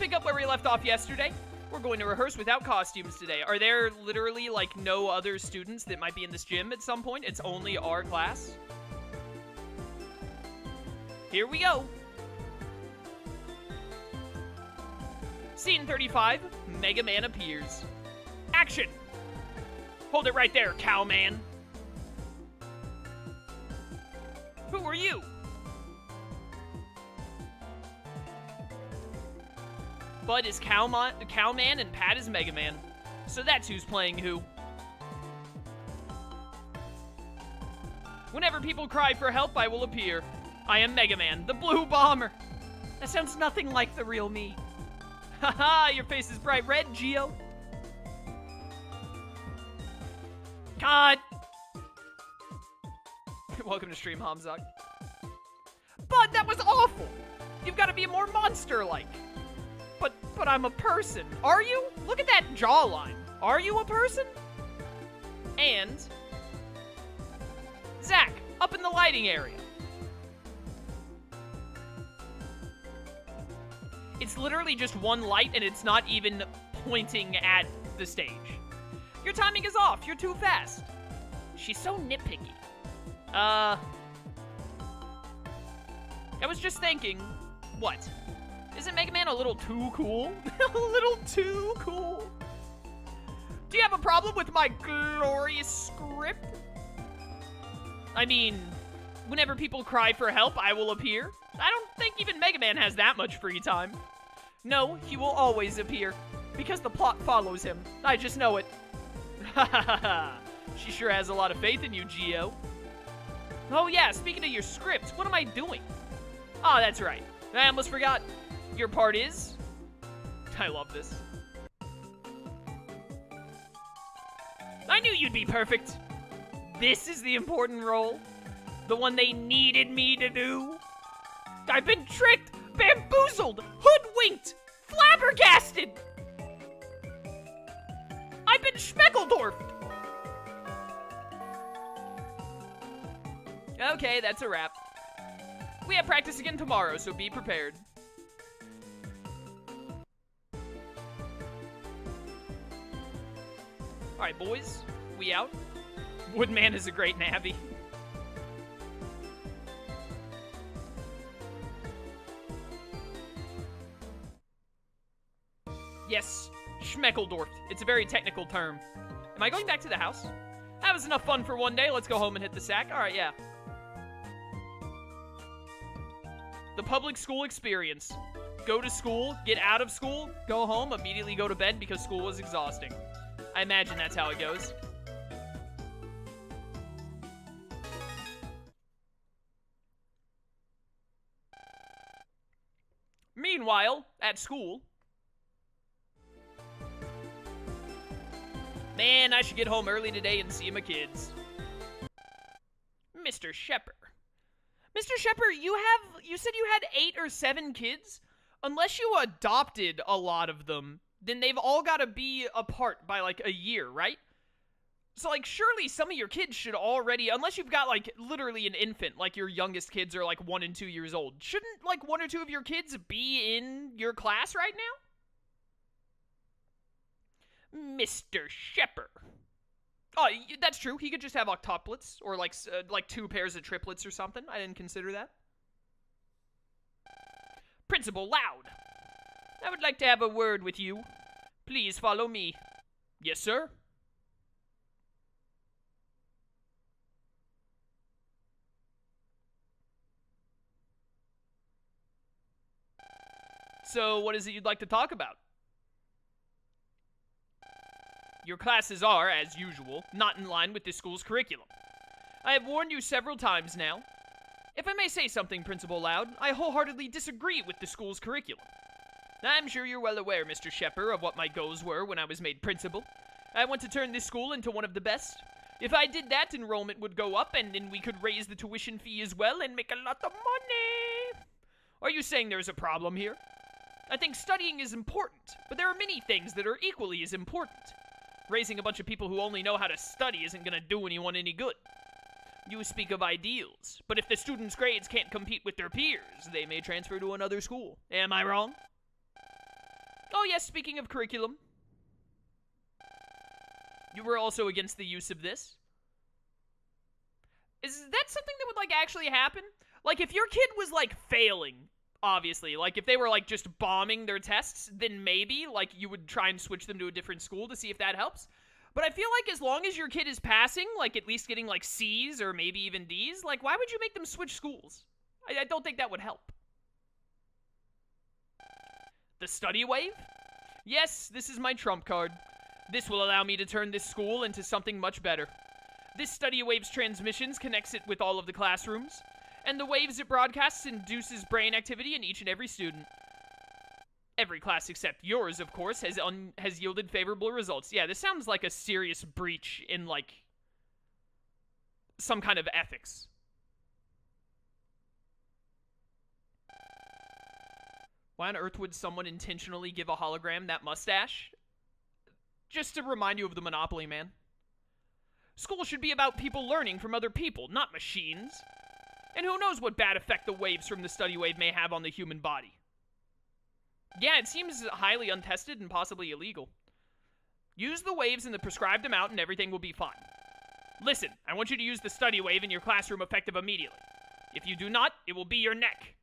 pick up where we left off yesterday. We're going to rehearse without costumes today. Are there literally, like, no other students that might be in this gym at some point? It's only our class? Here we go. Scene 35, Megaman appears. Action! Hold it right there, cowman. Who are you? Bud is Cowman and Pat is Megaman. So that's who's playing who. Whenever people cry for help, I will appear. I am Megaman, the blue bomber. That sounds nothing like the real me. Haha, your face is bright red, Geo. God. Welcome to stream, Hamzak. Bud, that was awful. You've got to be more monster-like. But I'm a person. Are you? Look at that jawline. Are you a person? And Zach, up in the lighting area. It's literally just one light and it's not even pointing at the stage. Your timing is off. You're too fast. She's so nitpicky. I was just thinking, what? Isn't Mega Man a little too cool? A little too cool. Do you have a problem with my glorious script? I mean, whenever people cry for help, I will appear. I don't think even Mega Man has that much free time. No, he will always appear, because the plot follows him. I just know it. Ha ha ha ha. She sure has a lot of faith in you, Geo. Oh yeah, speaking of your script, what am I doing? Oh, that's right. I almost forgot. Your part is... I love this. I knew you'd be perfect. This is the important role. The one they needed me to do. I've been tricked, bamboozled, hoodwinked, flabbergasted. I've been schmeckeldorfed. Okay, that's a wrap. We have practice again tomorrow, so be prepared. Alright, boys. We out. Woodman is a great navvy. Yes, schmeckeldorfed. It's a very technical term. Am I going back to the house? That was enough fun for one day. Let's go home and hit the sack. Alright, yeah. The public school experience. Go to school, get out of school, go home, immediately go to bed because school was exhausting. I imagine that's how it goes. Meanwhile, at school... Man, I should get home early today and see my kids. Mr. Shepard. Mr. Shepard, you said you had 8 or 7 kids? Unless you adopted a lot of them, then they've all got to be apart by, like, a year, right? So, like, surely some of your kids should already, unless you've got, like, literally an infant, like your youngest kids are, like, 1 and 2 years old, shouldn't, like, 1 or 2 of your kids be in your class right now? Mr. Shepard. Oh, that's true. He could just have octuplets, or, like 2 pairs of triplets or something. I didn't consider that. Principal Loud. I would like to have a word with you. Please follow me. Yes, sir. So, what is it you'd like to talk about? Your classes are, as usual, not in line with this school's curriculum. I have warned you several times now. If I may say something, Principal Loud, I wholeheartedly disagree with the school's curriculum. I'm sure you're well aware, Mr. Shepard, of what my goals were when I was made principal. I want to turn this school into one of the best. If I did that, enrollment would go up, and then we could raise the tuition fee as well and make a lot of money. Are you saying there's a problem here? I think studying is important, but there are many things that are equally as important. Raising a bunch of people who only know how to study isn't going to do anyone any good. You speak of ideals, but if the students' grades can't compete with their peers, they may transfer to another school. Am I wrong? Oh yes, speaking of curriculum. You were also against the use of this. Is that something that would, like, actually happen? Like, if your kid was, like, failing, obviously, like, if they were, like, just bombing their tests, then maybe, like, you would try and switch them to a different school to see if that helps. But I feel like as long as your kid is passing, like, at least getting, like, C's or maybe even D's, like, why would you make them switch schools? I don't think that would help. The study wave? Yes, this is my trump card. This will allow me to turn this school into something much better. This study wave's transmissions connects it with all of the classrooms, and the waves it broadcasts induces brain activity in each and every student. Every class except yours, of course, has yielded favorable results. Yeah, this sounds like a serious breach in, like, some kind of ethics. Why on earth would someone intentionally give a hologram that mustache? Just to remind you of the Monopoly Man. School should be about people learning from other people, not machines. And who knows what bad effect the waves from the study wave may have on the human body. Yeah, it seems highly untested and possibly illegal. Use the waves in the prescribed amount and everything will be fine. Listen, I want you to use the study wave in your classroom effective immediately. If you do not, it will be your neck.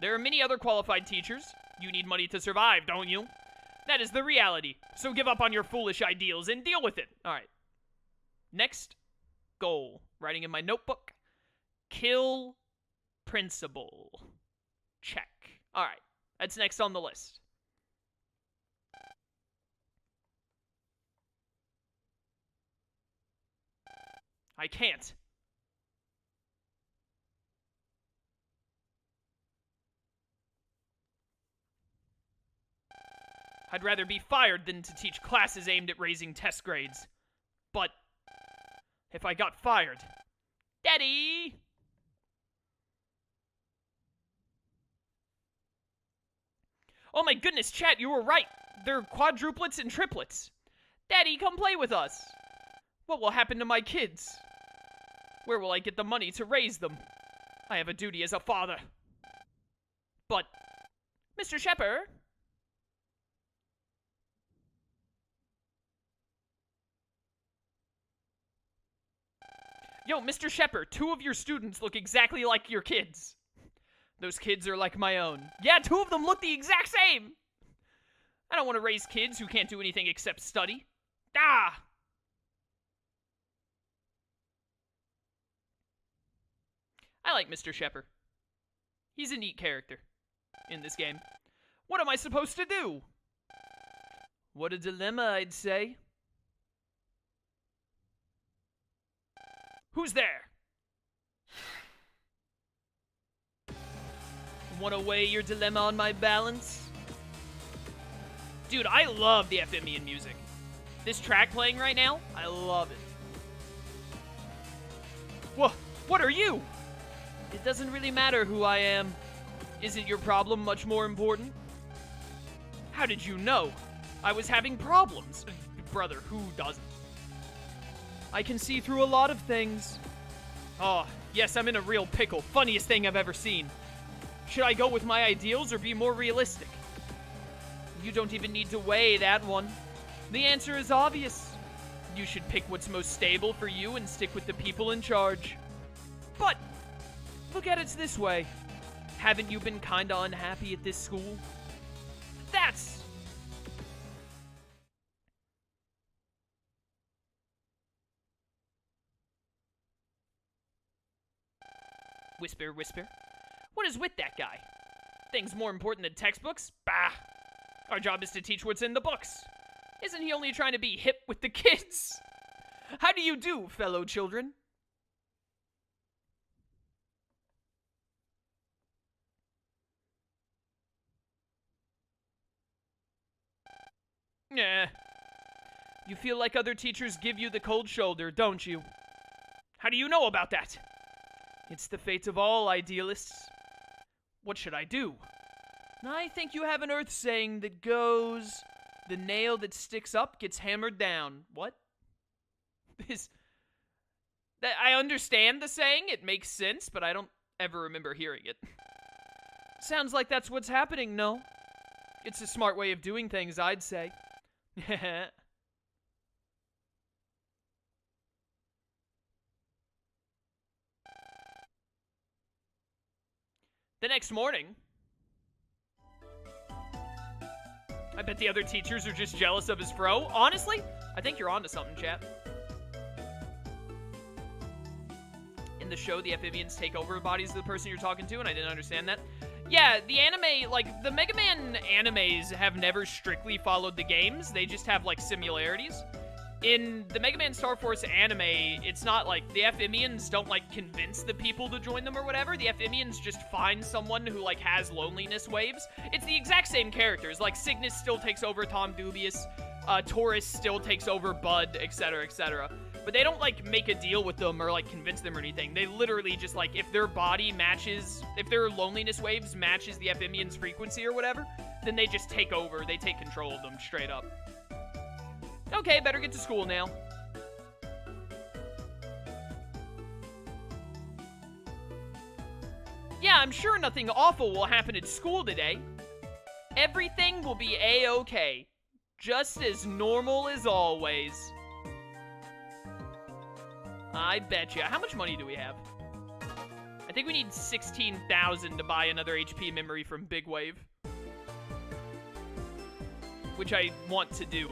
There are many other qualified teachers. You need money to survive, don't you? That is the reality. So give up on your foolish ideals and deal with it. All right. Next goal. Writing in my notebook. Kill principal. Check. All right. That's next on the list. I can't. I'd rather be fired than to teach classes aimed at raising test grades. But if I got fired... Daddy! Oh my goodness, chat, you were right. They're quadruplets and triplets. Daddy, come play with us. What will happen to my kids? Where will I get the money to raise them? I have a duty as a father. But, Mr. Shepard? Yo, Mr. Shepard, 2 of your students look exactly like your kids. Those kids are like my own. Yeah, 2 of them look the exact same! I don't want to raise kids who can't do anything except study. Ah! I like Mr. Shepard. He's a neat character in this game. What am I supposed to do? What a dilemma, I'd say. Who's there? Want to weigh your dilemma on my balance? Dude, I love the FME in music. This track playing right now, I love it. What are you? It doesn't really matter who I am. Isn't your problem much more important? How did you know? I was having problems. Brother, who doesn't? I can see through a lot of things. Oh, yes, I'm in a real pickle. Funniest thing I've ever seen. Should I go with my ideals or be more realistic? You don't even need to weigh that one. The answer is obvious. You should pick what's most stable for you and stick with the people in charge. But, look at it this way. Haven't you been kinda unhappy at this school? That's... Whisper, whisper. What is with that guy? Things more important than textbooks? Bah! Our job is to teach what's in the books. Isn't he only trying to be hip with the kids? How do you do, fellow children? Yeah. You feel like other teachers give you the cold shoulder, don't you? How do you know about that? It's the fate of all idealists. What should I do? I think you have an earth saying that goes, the nail that sticks up gets hammered down. What? I understand the saying, it makes sense, but I don't ever remember hearing it. Sounds like that's what's happening, no? It's a smart way of doing things, I'd say. The next morning, I bet the other teachers are just jealous of his fro. Honestly, I think you're onto something, chat. In the show, the amphibians take over the bodies of the person you're talking to, and I didn't understand that. Yeah, the anime, like, the Megaman animes have never strictly followed the games. They just have, like, similarities. In the Megaman Star Force anime, it's not like the amphibians don't, like, convince the people to join them or whatever. The amphibians just find someone who, like, has loneliness waves. It's the exact same characters. Like, Cygnus still takes over Tom Dubious, Taurus still takes over Bud, etc., etc. But they don't, like, make a deal with them or, like, convince them or anything. They literally just, like, if their body matches, if their loneliness waves matches the amphibians' frequency or whatever, then they just take over. They take control of them straight up. Okay, better get to school now. Yeah, I'm sure nothing awful will happen at school today. Everything will be A-okay. Just as normal as always. I bet you. How much money do we have? I think we need 16,000 to buy another HP memory from Big Wave. Which I want to do.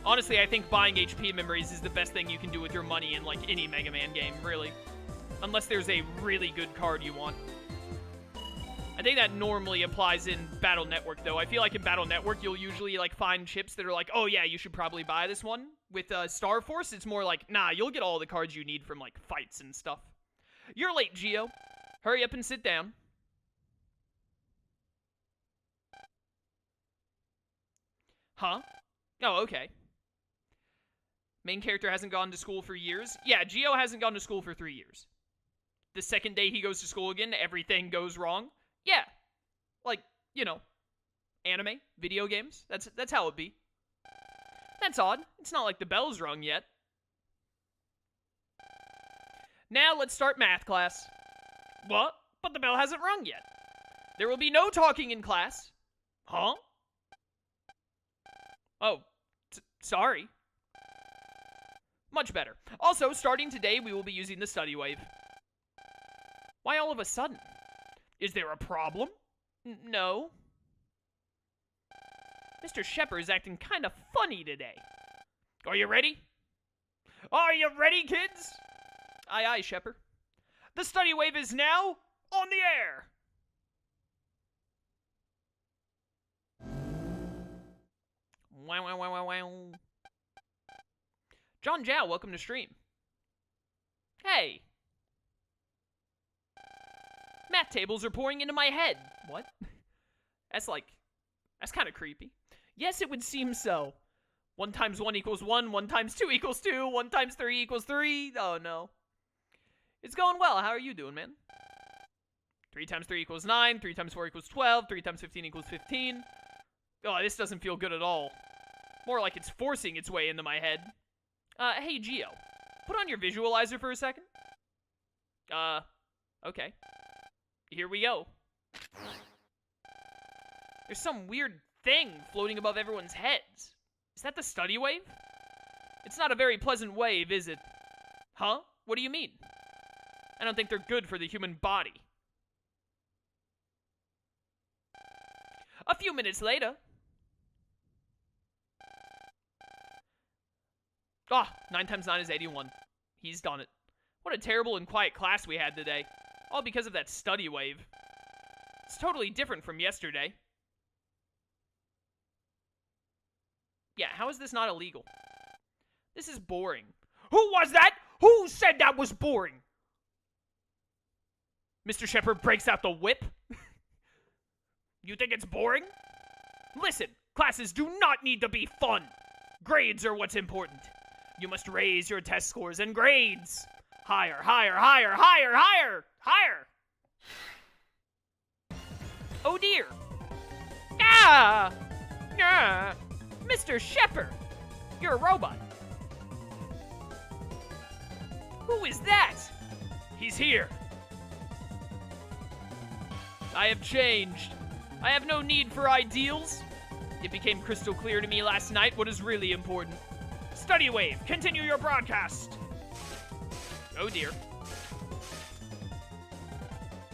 Honestly, I think buying HP memories is the best thing you can do with your money in, like, any Mega Man game, really. Unless there's a really good card you want. I think that normally applies in Battle Network, though. I feel like in Battle Network, you'll usually, like, find chips that are like, oh, yeah, you should probably buy this one. With Star Force, it's more like, nah, you'll get all the cards you need from, like, fights and stuff. You're late, Geo. Hurry up and sit down. Huh? Oh, okay. Main character hasn't gone to school for years. Yeah, Geo hasn't gone to school for 3 years. The second day he goes to school again, everything goes wrong. Yeah. Like, you know, anime, video games. That's how it be. That's odd. It's not like the bell's rung yet. Now let's start math class. What? But the bell hasn't rung yet. There will be no talking in class. Huh? Oh, sorry. Much better. Also, starting today, we will be using the study wave. Why all of a sudden? Is there a problem? No. Mr. Shepard is acting kind of funny today. Are you ready? Are you ready, kids? Aye, aye, Shepard. The study wave is now on the air. Wow, wow, wow, wow, wow. John Zhao, welcome to stream. Hey. Math tables are pouring into my head. What? That's kind of creepy. Yes, it would seem so. 1 times 1 equals 1, 1 times 2 equals 2, 1 times 3 equals 3. Oh, no. It's going well. How are you doing, man? 3 times 3 equals 9, 3 times 4 equals 12, 3 times 15 equals 15. Oh, this doesn't feel good at all. More like it's forcing its way into my head. Hey, Geo. Put on your visualizer for a second. Okay. Here we go. There's some weird thing floating above everyone's heads. Is that the study wave? It's not a very pleasant wave, is it? Huh? What do you mean? I don't think they're good for the human body. A few minutes later. Ah, 9 times 9 is 81. He's done it. What a terrible and quiet class we had today. All because of that study wave. It's totally different from yesterday. Yeah, how is this not illegal? This is boring. Who was that? Who said that was boring? Mr. Shepard breaks out the whip. You think it's boring? Listen, classes do not need to be fun. Grades are what's important. You must raise your test scores and grades. Higher, higher, higher, higher, higher, higher. Oh dear. Ah! Ah! Mr. Shepard, you're a robot. Who is that? He's here. I have changed. I have no need for ideals. It became crystal clear to me last night what is really important. Study Wave, continue your broadcast. Oh dear.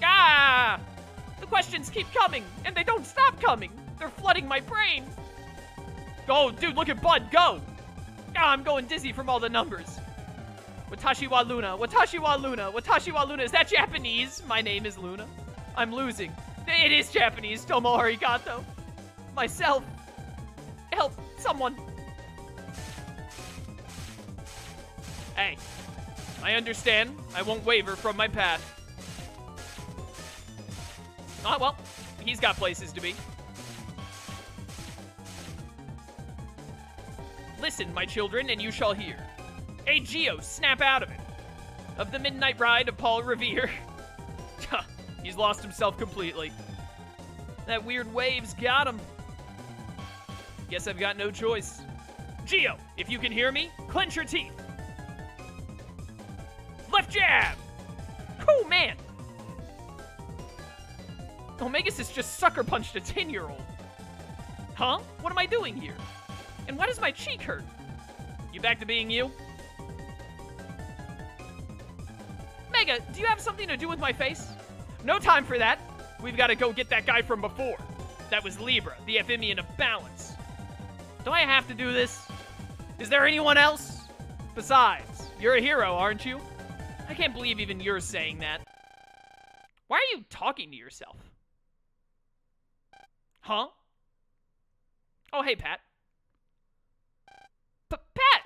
Ah! The questions keep coming, and they don't stop coming. They're flooding my brain. Oh, dude, look at Bud, go! Ah, I'm going dizzy from all the numbers. Watashi wa Luna, Watashi wa Luna, Watashi wa Luna. Is that Japanese? My name is Luna. I'm losing. It is Japanese, Tomo arigato. Myself. Help, someone. Hey, I understand. I won't waver from my path. Oh, well, he's got places to be. Listen, my children, and you shall hear. Hey, Geo, snap out of it. Of the Midnight Ride of Paul Revere. He's lost himself completely. That weird wave's got him. Guess I've got no choice. Geo, if you can hear me, clench your teeth. Left jab! Cool, man! Omega-Xis just sucker punched a 10-year-old. Huh? What am I doing here? And why does my cheek hurt? You back to being you? Mega, do you have something to do with my face? No time for that. We've got to go get that guy from before. That was Libra, the Ephemian of balance. Do I have to do this? Is there anyone else? Besides, you're a hero, aren't you? I can't believe even you're saying that. Why are you talking to yourself? Huh? Oh, hey, Pat. Pat!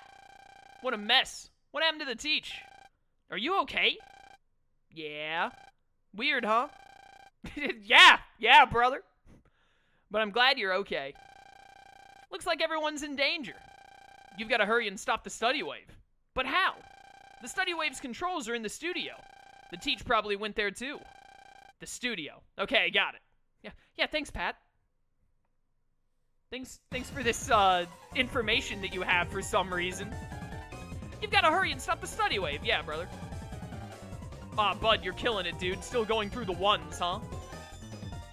What a mess. What happened to the teach? Are you okay? Yeah. Weird, huh? Yeah, brother. But I'm glad you're okay. Looks like everyone's in danger. You've got to hurry and stop the study wave. But how? The study wave's controls are in the studio. The teach probably went there too. The studio. Okay, got it. Yeah, thanks, Pat. Thanks for this, information that you have for some reason. You've got to hurry and stop the study wave. Yeah, brother. Ah, Bud, you're killing it, dude. Still going through the ones, huh?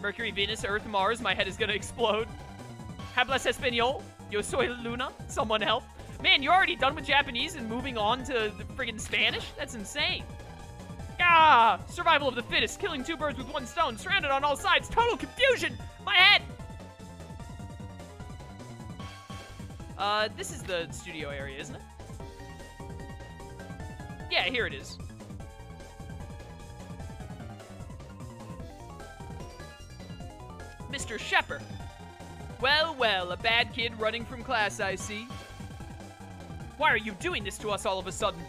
Mercury, Venus, Earth, Mars, my head is gonna explode. Hablas Espanol? Yo soy Luna? Someone help. Man, you're already done with Japanese and moving on to the friggin' Spanish? That's insane. Ah! Survival of the fittest, killing two birds with one stone, surrounded on all sides, total confusion! My head! This is the studio area, isn't it? Yeah, here it is. Mr. Shepard. Well, a bad kid running from class, I see. Why are you doing this to us all of a sudden?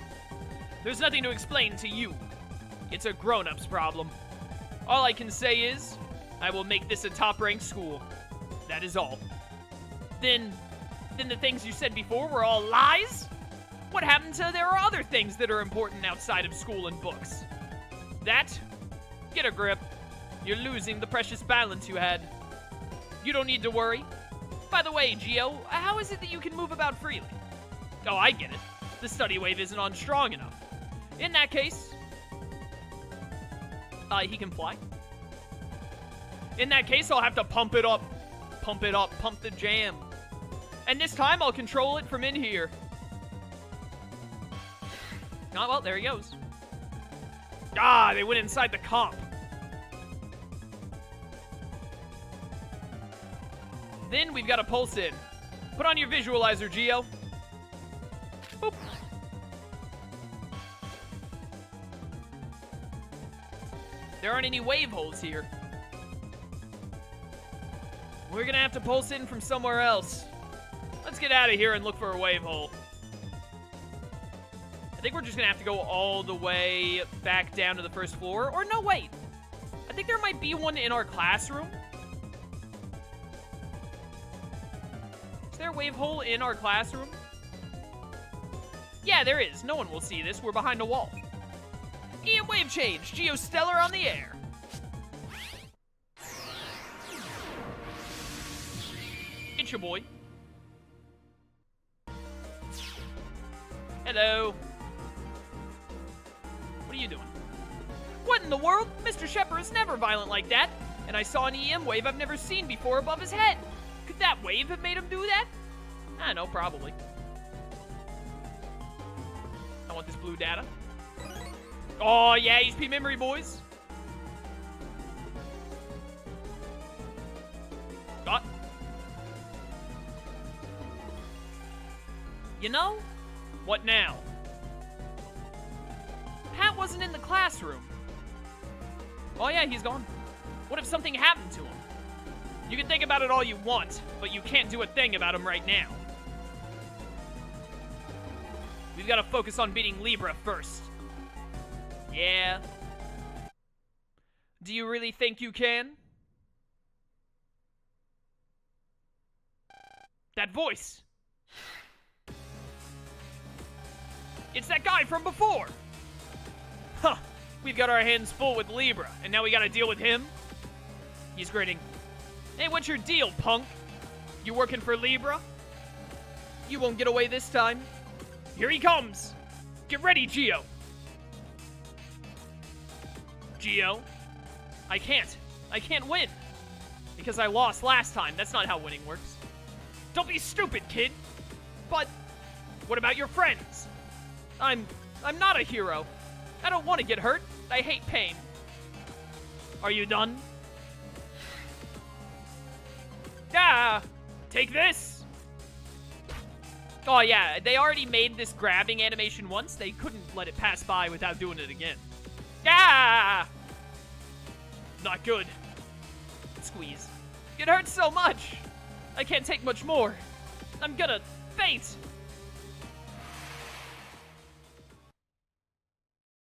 There's nothing to explain to you. It's a grown-up's problem. All I can say is, I will make this a top-ranked school. That is all. Then the things you said before were all lies? What happened to there are other things that are important outside of school and books? That? Get a grip. You're losing the precious balance you had. You don't need to worry. By the way, Geo, how is it that you can move about freely? Oh, I get it. The study wave isn't on strong enough. In that case, he can fly. In that case, I'll have to pump it up. Pump it up, pump the jam. And this time, I'll control it from in here. Oh, well, there he goes. Ah, they went inside the comp. Then we've got a pulse in. Put on your visualizer, Geo. Boop. There aren't any wave holes here. We're gonna have to pulse in from somewhere else. Let's get out of here and look for a wave hole. I think we're just gonna have to go all the way back down to the first floor. Or no, wait. I think there might be one in our classroom. Is there a wave hole in our classroom? Yeah, there is. No one will see this. We're behind a wall. EM wave change. Geostellar on the air. It's your boy. Hello. What are you doing? What in the world? Mr. Shepard is never violent like that. And I saw an EM wave I've never seen before above his head. Could that wave have made him do that? I don't know, probably. I want this blue data. Oh, yeah, HP memory, boys. Got. You know? What now? Pat wasn't in the classroom. Oh, yeah, he's gone. What if something happened to him? You can think about it all you want, but you can't do a thing about him right now. We've got to focus on beating Libra first. Yeah. Do you really think you can? That voice! It's that guy from before! Huh. We've got our hands full with Libra, and now we gotta deal with him? He's grinning. Hey, what's your deal, punk? You working for Libra? You won't get away this time. Here he comes! Get ready, Geo! Geo? I can't win! Because I lost last time. That's not how winning works. Don't be stupid, kid! But, what about your friends? I'm not a hero. I don't want to get hurt. I hate pain. Are you done? Ah! Take this! Oh yeah, they already made this grabbing animation once. They couldn't let it pass by without doing it again. Ah! Not good. Squeeze. It hurts so much. I can't take much more. I'm gonna faint.